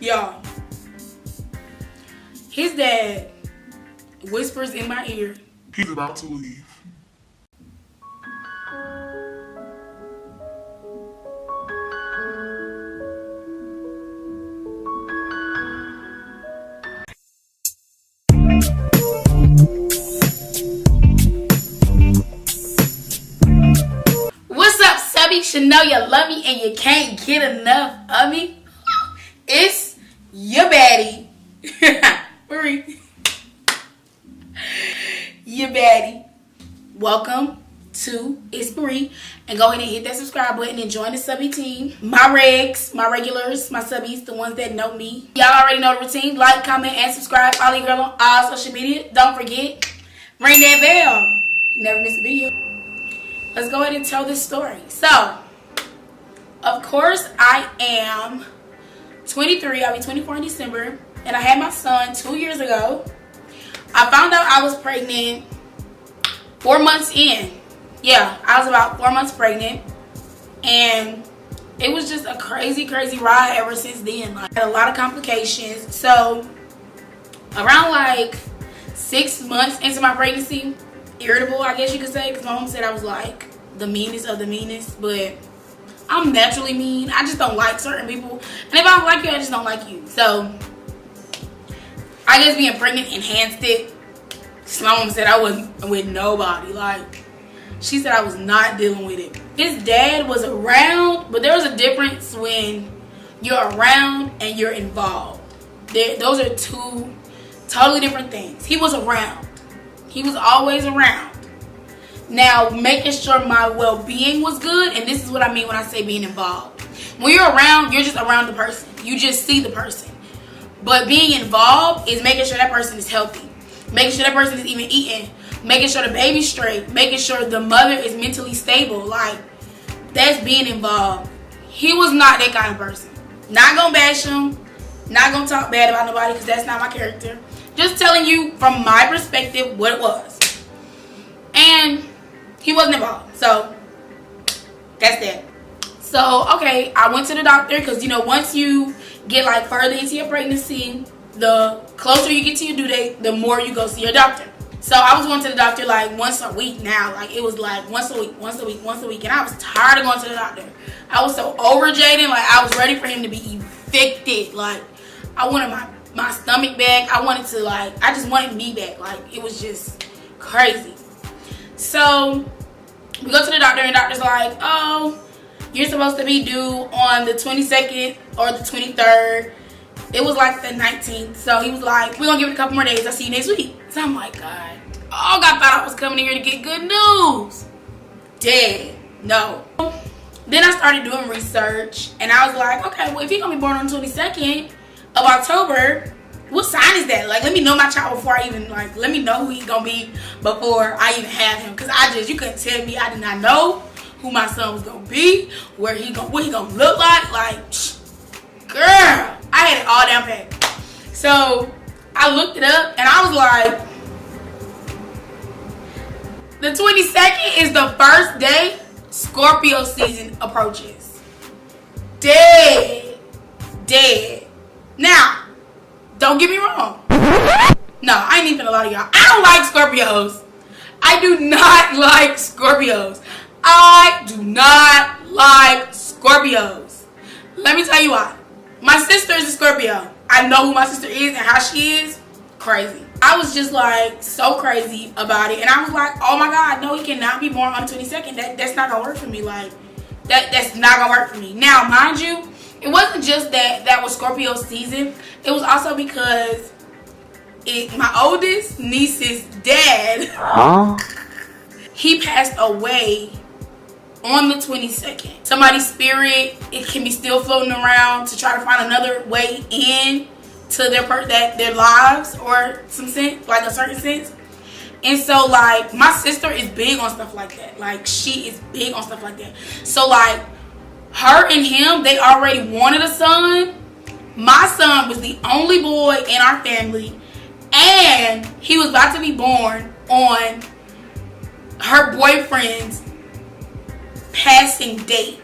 Y'all, his dad whispers in my ear, he's about to leave. What's up, subby? You should know you love me and you can't get enough of me. It's your baddie, Marie. Your baddie. Welcome to It's Mariee, and go ahead and hit that subscribe button and join the subby team. My regs, my regulars, my subbies, the ones that know me. Y'all already know the routine. Like, comment, and subscribe. Follow your girl on all social media. Don't forget, ring that bell. Never miss a video. Let's go ahead and tell this story. So, of course, I am 23. I'll be 24 in December. And I had my son 2 years ago. I found out I was pregnant 4 months in. Yeah, I was about 4 months pregnant. And it was just a crazy, crazy ride ever since then. Like, I had a lot of complications. So, around like 6 months into my pregnancy, irritable, I guess you could say, because my mom said I was like the meanest of the meanest, but I'm naturally mean. I just don't like certain people, and if I don't like you, I just don't like you. So I guess being pregnant enhanced it. So my mom said I wasn't with nobody. Like, she said I was not dealing with it. His dad was around, but there was a difference when you're around and you're involved. Those are two totally different things. He was around. He was always around. Now, making sure my well-being was good, and this is what I mean when I say being involved. When you're around, you're just around the person. You just see the person. But being involved is making sure that person is healthy. Making sure that person is even eating. Making sure the baby's straight. Making sure the mother is mentally stable. Like, that's being involved. He was not that kind of person. Not gonna bash him. Not gonna talk bad about nobody, because that's not my character. Just telling you from my perspective what it was. And he wasn't involved. So that's that. So, okay, I went to the doctor because, you know, once you get like further into your pregnancy, the closer you get to your due date, the more you go see your doctor. So I was going to the doctor like once a week now. Like, it was like once a week. And I was tired of going to the doctor. I was so overjaded. Like, I was ready for him to be evicted. Like, I wanted my stomach back. I just wanted me back. Like, it was just crazy. So we go to the doctor, and the doctor's like, oh, you're supposed to be due on the 22nd or the 23rd. It was like the 19th. So he was like, we're gonna give it a couple more days. I'll see you next week. So I'm like, God, I thought I was coming here to get good news. Dead. No. Then I started doing research, and I was like, okay, well, if he's gonna be born on the 22nd of October, what sign is that? Like, let me know my child before I even, like, let me know who he's gonna be before I even have him. Because you couldn't tell me. I did not know who my son was gonna be, what he gonna look like. Like, girl, I had it all down pat. So I looked it up, and I was like, the 22nd is the first day Scorpio season approaches. Dead. Now, don't get me wrong. No, I ain't even a lot of y'all. I don't like Scorpios. I do not like Scorpios. I do not like Scorpios. Let me tell you why. My sister is a Scorpio. I know who my sister is and how she is. Crazy. I was just like so crazy about it. And I was like, oh my God, no, he cannot be born on the 22nd. That's not going to work for me. Like, that's not going to work for me. Now, mind you, it wasn't just that was Scorpio season. It was also because my oldest niece's dad, he passed away on the 22nd. Somebody's spirit, it can be still floating around to try to find another way in to their lives, or some sense, like a certain sense. And so, like, my sister is big on stuff like that. Like, she is big on stuff like that. So, like, her and him, they already wanted a son. My son was the only boy in our family, and he was about to be born on her boyfriend's passing date.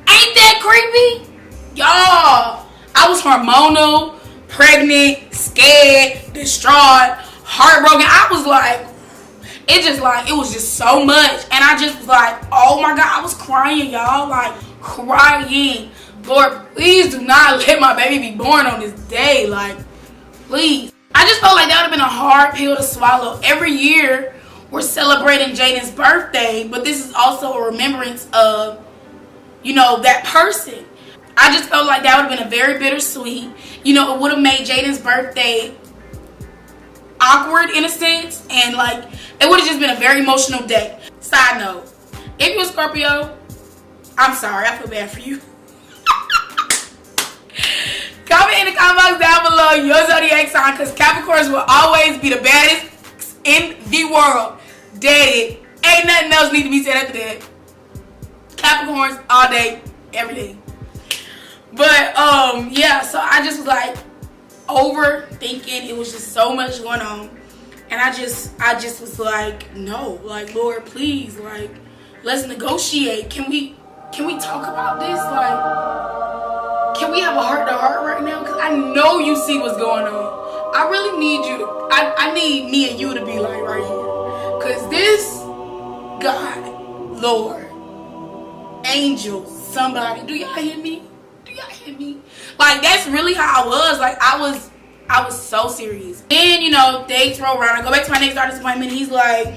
Ain't that creepy? Y'all, I was hormonal, pregnant, scared, distraught, heartbroken. I was like, it was just so much. And I just was like, oh my God, I was crying, y'all. Like, crying. Lord, please do not let my baby be born on this day. Like, please. I just felt like that would have been a hard pill to swallow. Every year, we're celebrating Jaden's birthday, but this is also a remembrance of, you know, that person. I just felt like that would have been a very bittersweet. You know, it would have made Jaden's birthday awkward in a sense, and like it would have just been a very emotional day. Side note, if you're a Scorpio, I'm sorry, I feel bad for you. Comment in the comment box down below your zodiac sign, because Capricorns will always be the baddest in the world. Dead. Ain't nothing else need to be said after that. Capricorns all day, every day. But yeah, so I just was like overthinking. It was just so much going on, and I just was like, no, like, Lord, please, like, let's negotiate. Can we talk about this? Like, can we have a heart to heart right now? Because I know you see what's going on. I really need you to, I need me and you to be like right here, because this, God, Lord, angels, somebody, do y'all hear me? Like, that's really how I was. Like, I was so serious. Then, you know, dates roll around. I go back to my next doctor's appointment. He's like,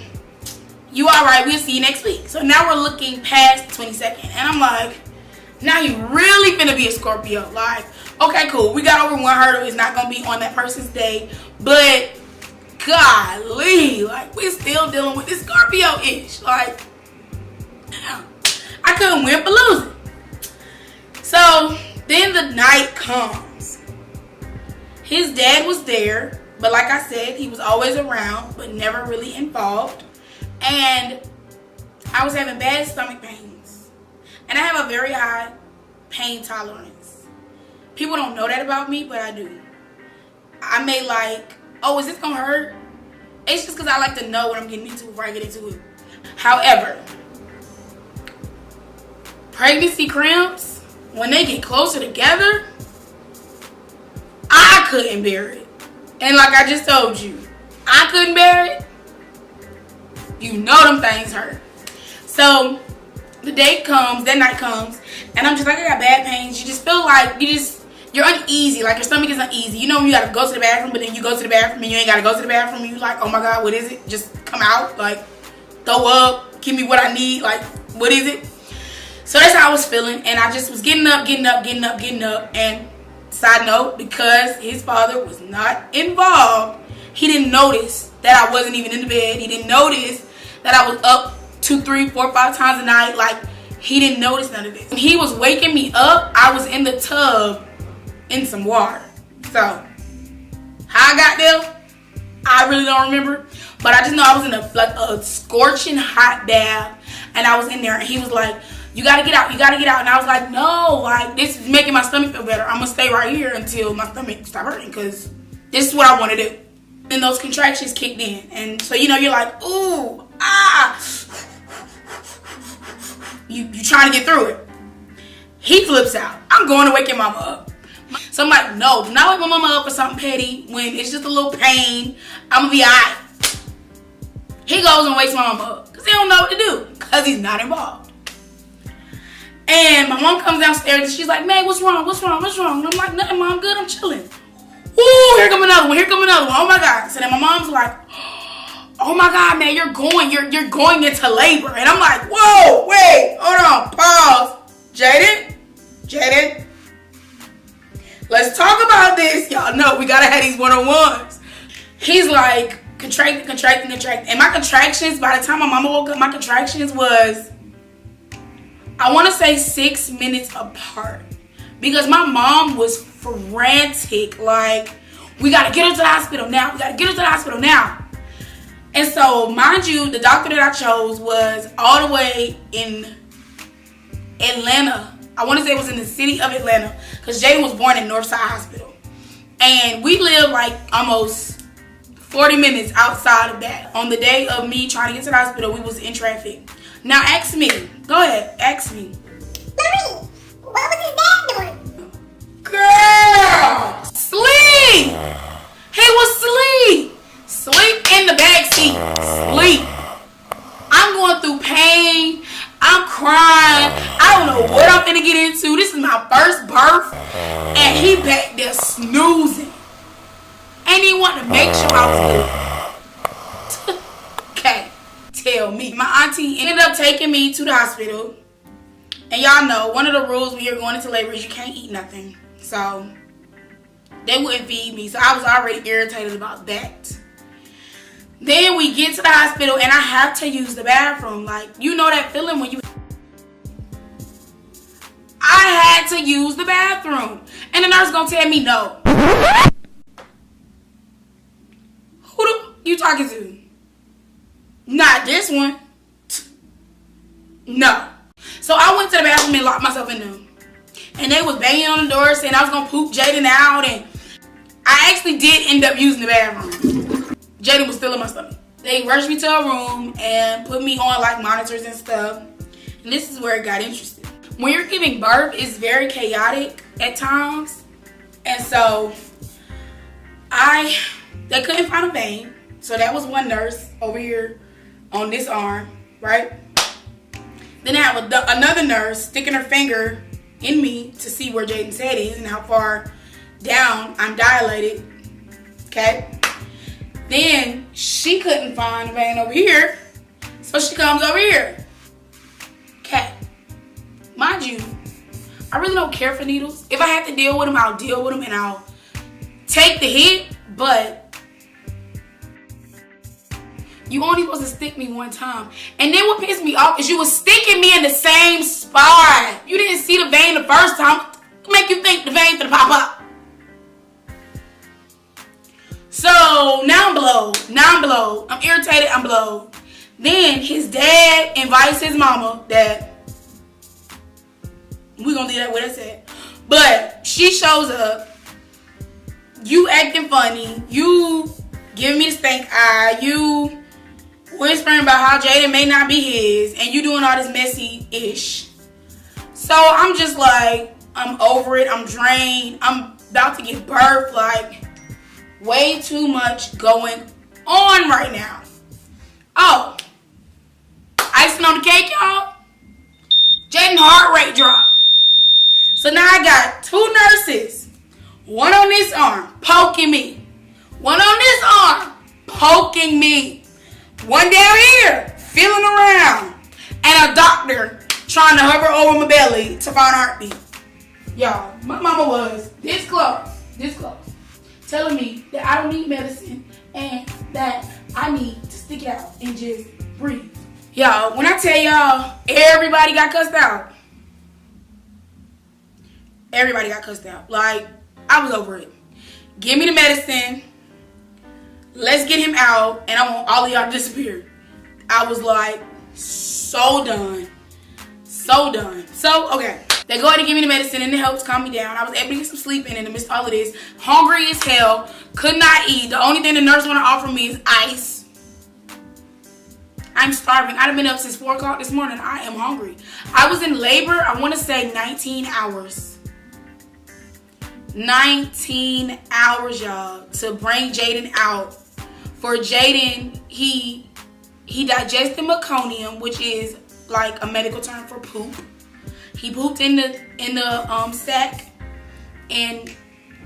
you all right? We'll see you next week. So now we're looking past the 22nd. And I'm like, now you really finna be a Scorpio. Like, okay, cool. We got over one hurdle. It's not going to be on that person's day. But, golly, like, we're still dealing with this Scorpio-ish. Like, I couldn't win for losing. So then the night comes. His dad was there, but like I said, he was always around, but never really involved. And I was having bad stomach pains. And I have a very high pain tolerance. People don't know that about me, but I do. I may like, oh, is this gonna hurt? It's just because I like to know what I'm getting into before I get into it. However, pregnancy cramps, when they get closer together, I couldn't bear it. And like I just told you, I couldn't bear it. You know them things hurt. So the day comes, that night comes, and I'm just like, I got bad pains. You just feel like you're uneasy, like your stomach is uneasy. You know when you gotta go to the bathroom, but then you go to the bathroom and you ain't gotta go to the bathroom, and you like, oh my God, what is it? Just come out, like, throw up, give me what I need, like, what is it? So that's how I was feeling, and I just was getting up, and side note, because his father was not involved, he didn't notice that I wasn't even in the bed. He didn't notice that I was up 2, 3, 4, 5 times a night. Like, he didn't notice none of this. When he was waking me up, I was in the tub in some water. So, how I got there, I really don't remember, but I just know I was in a scorching hot bath, and I was in there, and he was like, you gotta get out, and I was like, no, like, this is making my stomach feel better. I'm gonna stay right here until my stomach stop hurting, because this is what I want to do. And those contractions kicked in, and so, you know, you're like, ooh, ah, you trying to get through it. He flips out. I'm going to wake your mama up. So I'm like, no, do not wake my mama up for something petty when it's just a little pain. I'm gonna be alright. He goes and wakes my mama up because he don't know what to do, because he's not involved. And my mom comes downstairs and she's like, Meg, what's wrong? And I'm like, nothing, Mom, good, I'm chilling. Ooh, here come another one. Oh my God. So then my mom's like, oh my God, man, you're going into labor. And I'm like, whoa, wait, hold on, pause. Jaden, let's talk about this. Y'all know we gotta have these one-on-ones. He's like, contracting. And my contractions, by the time my mama woke up, my contractions was, I want to say 6 minutes apart, because my mom was frantic. Like, we got to get her to the hospital now. And so, mind you, the doctor that I chose was all the way in Atlanta. I want to say it was in the city of Atlanta, because Jaden was born in Northside Hospital. And we live like almost 40 minutes outside of that. On the day of me trying to get to the hospital, we was in traffic. Now ask me. Go ahead. Ask me. Marie, what was his dad doing? Girl! Sleep! He was asleep. Sleep in the back seat. Sleep. I'm going through pain. I'm crying. I don't know what I'm finna get into. This is my first birth. And he back there snoozing. Ain't even want to make sure I was good. Okay. Tell me. My auntie ended up taking me to the hospital. And y'all know, one of the rules when you're going into labor is you can't eat nothing. So, they wouldn't feed me. So, I was already irritated about that. Then we get to the hospital and I have to use the bathroom. Like, you know that feeling when you... I had to use the bathroom. And the nurse gonna tell me no. Who the... you talking to? Not this one. No. So I went to the bathroom and locked myself in there. And they was banging on the door saying I was going to poop Jaden out. And I actually did end up using the bathroom. Jaden was still in my stomach. They rushed me to a room and put me on like monitors and stuff. And this is where it got interesting. When you're giving birth, it's very chaotic at times. And so they couldn't find a vein. So that was one nurse over here on this arm, right? Then I have another nurse sticking her finger in me to see where Jaden's head is and how far down I'm dilated. Okay. Then she couldn't find a vein over here. So she comes over here. Okay. Mind you, I really don't care for needles. If I have to deal with them, I'll deal with them and I'll take the hit. But you only supposed to stick me one time. And then what pissed me off is you was sticking me in the same spot. You didn't see the vein the first time. Make you think the vein finna pop up. So now I'm blowed. I'm irritated. I'm blowed. Then his dad invites his mama that we gonna do that with us at. But she shows up. You acting funny. You giving me the stank eye. You whispering about how Jaden may not be his. And you doing all this messy-ish. So I'm just like, I'm over it. I'm drained. I'm about to give birth. Like, way too much going on right now. Oh. Icing on the cake, y'all. Jaden's heart rate dropped. So now I got two nurses. One on this arm, poking me. One on this arm, poking me. One down here, feeling around. And a doctor trying to hover over my belly to find a heartbeat. Y'all, my mama was this close, telling me that I don't need medicine and that I need to stick out and just breathe. Y'all, when I tell y'all, everybody got cussed out. Everybody got cussed out. Like, I was over it. Give me the medicine. Let's get him out. And I want all of y'all to disappear. I was like, so done. So done. So, okay. They go ahead and give me the medicine and it helps calm me down. I was able to get some sleep in the midst of all of this. Hungry as hell. Could not eat. The only thing the nurse want to offer me is ice. I'm starving. I've been up since 4 o'clock this morning. I am hungry. I was in labor, I want to say 19 hours. 19 hours, y'all, to bring Jaden out. For Jaden, he digested meconium, which is like a medical term for poop. He pooped in the sack, and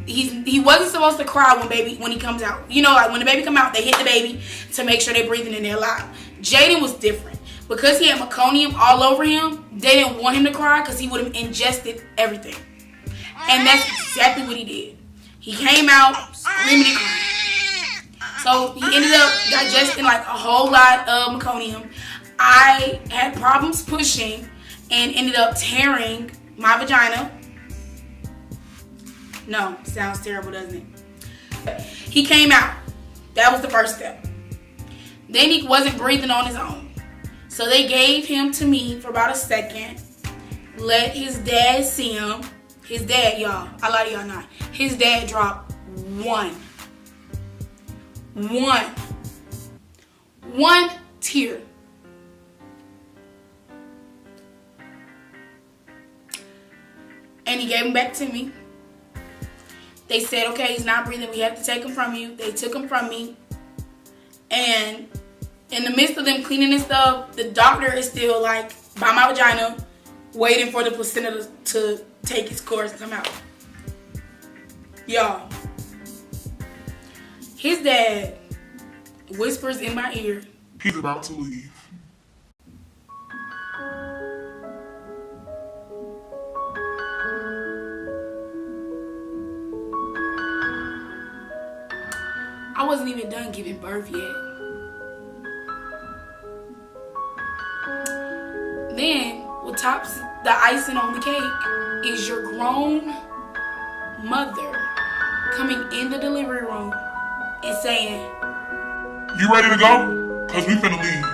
he wasn't supposed to cry when he comes out. You know, like when the baby come out, they hit the baby to make sure they're breathing and they're alive. Jaden was different. Because he had meconium all over him, they didn't want him to cry because he would have ingested everything. And that's exactly what he did. He came out screaming and crying. So he ended up digesting like a whole lot of meconium. I had problems pushing and ended up tearing my vagina. No, sounds terrible, doesn't it? He came out. That was the first step. Then he wasn't breathing on his own. So they gave him to me for about a second. Let his dad see him. His dad, y'all, I lie to y'all not. His dad dropped one tear. And he gave him back to me. They said, okay, he's not breathing. We have to take him from you. They took him from me. And in the midst of them cleaning and stuff, the doctor is still like by my vagina waiting for the placenta to take its course and come out. Y'all, his dad whispers in my ear, he's about to leave. I wasn't even done giving birth yet. Then, what tops the icing on the cake is your grown mother coming in the delivery room and saying, "You ready to go? Cause we finna leave."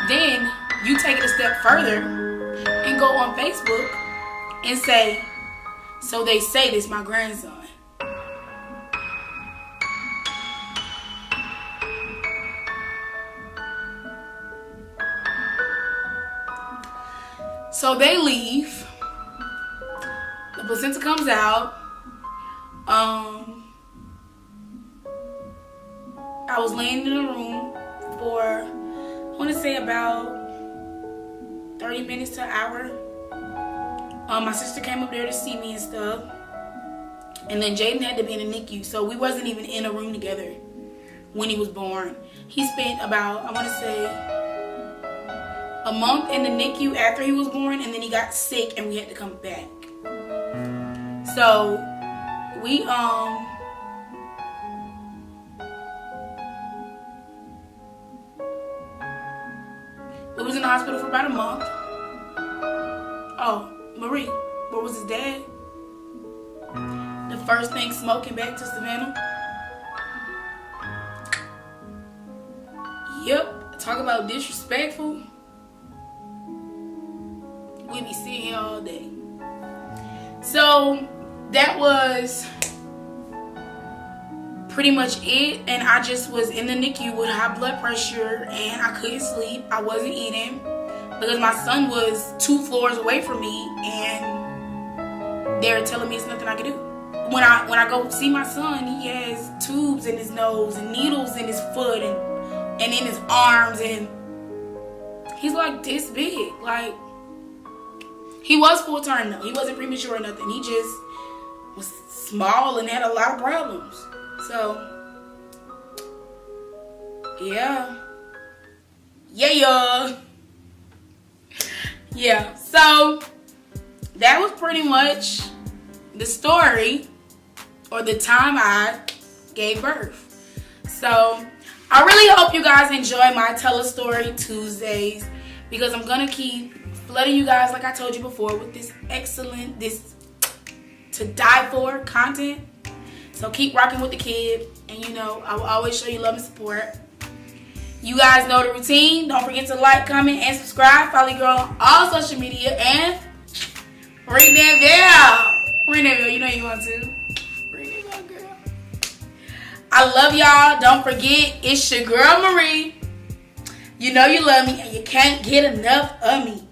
Then you take it a step further and go on Facebook and say, "So they say this my grandson." So they leave. The placenta comes out. I was laying in the room for, I want to say about 30 minutes to an hour. My sister came up there to see me and stuff. And then Jaden had to be in the NICU. So we wasn't even in a room together when he was born. He spent about, I want to say, a month in the NICU after he was born. And then he got sick and we had to come back. So we, we was in the hospital for about a month. Oh, Marie, where was his dad? The first thing smoking back to Savannah. Yep, talk about disrespectful. We be sitting here all day. So that was pretty much it. And I just was in the NICU with high blood pressure and I couldn't sleep. I wasn't eating because my son was 2 floors away from me and they're telling me it's nothing I can do. When I go see my son, he has tubes in his nose and needles in his foot and in his arms, and he's like this big. Like, he was full term though. He wasn't premature or nothing. He just was small and had a lot of problems. So, yeah. Yeah. So, that was pretty much the story or the time I gave birth. So, I really hope you guys enjoy my Tell a Story Tuesdays because I'm going to keep flooding you guys, like I told you before, with this excellent, this to die for content. So keep rocking with the kid, and you know I will always show you love and support. You guys know the routine. Don't forget to like, comment, and subscribe. Follow your girl on all social media and ring that bell. Ring that bell. You know you want to. Ring that bell, girl. I love y'all. Don't forget, it's your girl Marie. You know you love me, and you can't get enough of me.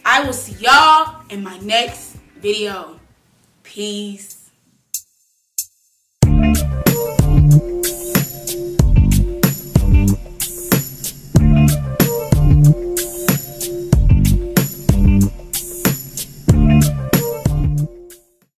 I will see y'all in my next video. Peace.